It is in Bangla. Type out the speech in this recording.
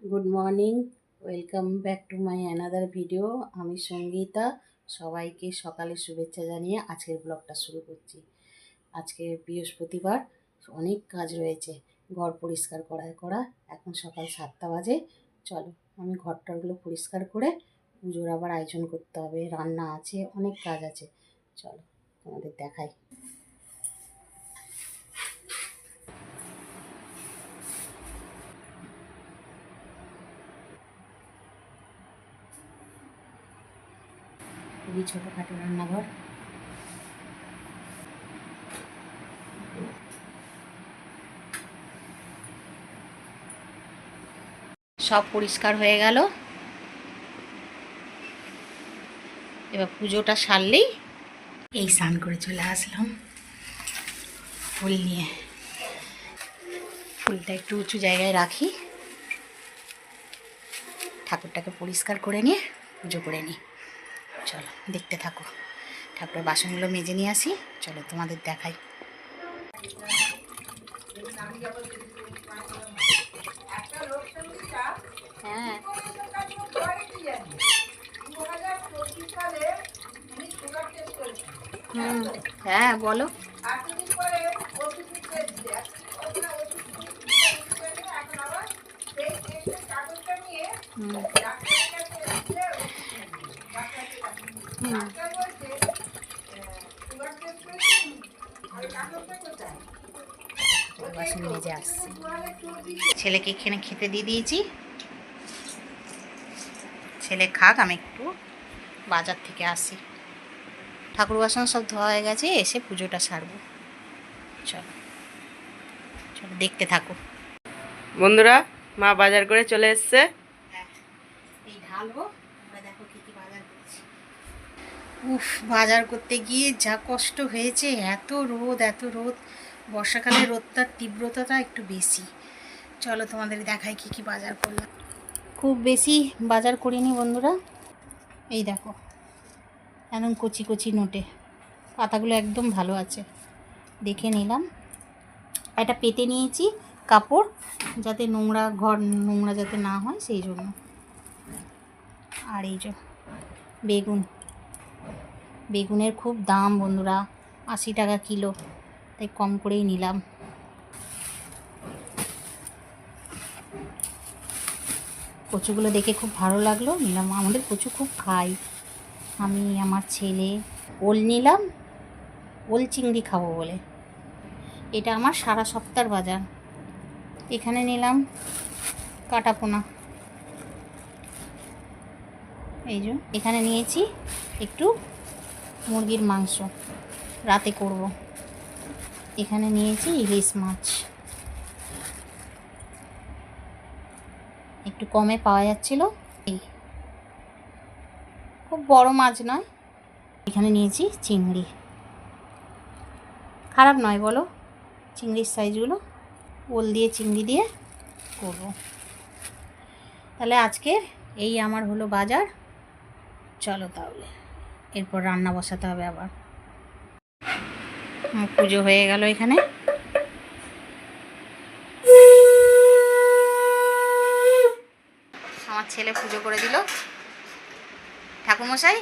Good morning, welcome back to my another video. আমি সঙ্গীতা। সবাইকে সকালে শুভেচ্ছা জানিয়ে আজকের ব্লগটা শুরু করছি। আজকে বৃহস্পতিবার, অনেক কাজ রয়েছে। ঘর পরিষ্কার করা এখন সকাল 7টা বাজে। চলো, আমি ঘরটারগুলো পরিষ্কার করে পুজোর আবার আয়োজন করতে হবে, রান্না আছে, অনেক কাজ আছে। চলো তোমাদের দেখাই। খুবই ছোটোখাটো রান্নাঘর। সব পরিষ্কার হয়ে গেল, এবার পুজোটা সারলেই এই স্নান করে চলে আসলাম ফুল নিয়ে। ফুলটা একটু উঁচু জায়গায় রাখি, ঠাকুরটাকে পরিষ্কার করে নিয়ে পুজো করে নিই। চলো দেখতে থাকো। ঠাকুরের বাসনগুলো মেজে নিয়ে আসি, চলো তোমাদের দেখাই। হ্যাঁ হ্যাঁ বলো। বাসন মেজে আসছি, ছেলেকে এখানে খেতে দিয়ে দিয়েছি। ছেলে খাক, আমি একটু বাজার থেকে আসি। ঠাকুর বাসন সব ধোয়া হয়ে গেছে, এসে পুজোটা সারবো। চলো চলো দেখতে থাকো বন্ধুরা। মা বাজার করে চলে এসছে। এই ঢালবো, আমরা দেখো কি কি বাজার করছি। উফ, বাজার করতে গিয়ে যা কষ্ট হয়েছে, এত রোদ এত রোদ। বর্ষাকালে রোদটার তীব্রতাটা একটু বেশি। চলো তোমাদের দেখাই কি কি বাজার করলাম। খুব বেশি বাজার করিনি বন্ধুরা। এই দেখো, একদম কচি কচি নোটে, পাতাগুলো একদম ভালো আছে, দেখে নিলাম। এটা পেতে নিয়েছি কাপড়, যাতে ঘর নোংরা যাতে না হয় সেই জন্য। আর এই যে বেগুনের খুব দাম বন্ধুরা, 80 টাকা কিলো, তাই কম করেই নিলাম। কচুগুলো দেখে খুব ভালো লাগলো, নিলাম। আমাদের কচু খুব খাই, আমি আমার ছেলে। ওল নিলাম, ওল চিংড়ি খাবো বলে। এটা আমার সারা সপ্তাহের বাজার। এখানে নিলাম কাটাপোনা, এই যে এখানে নিয়েছি একটু মুরগির মাংস, রাতে করব। এখানে নিয়েছি ইলিশ মাছ, একটু কমে পাওয়া যাচ্ছিল। এই খুব বড় মাছ নয়। এখানে নিয়েছি চিংড়ি, খারাপ নয় বলো চিংড়ির সাইজগুলো। ওল দিয়ে চিংড়ি দিয়ে করব। তাহলে আজকে এই আমার হলো বাজার। চলো তাহলে এরপর রান্না বসাতে হবে আবার। পুজো হয়ে গেল এখানে। আমার ছেলে পুজো করে দিল। ঠাকুরমশাই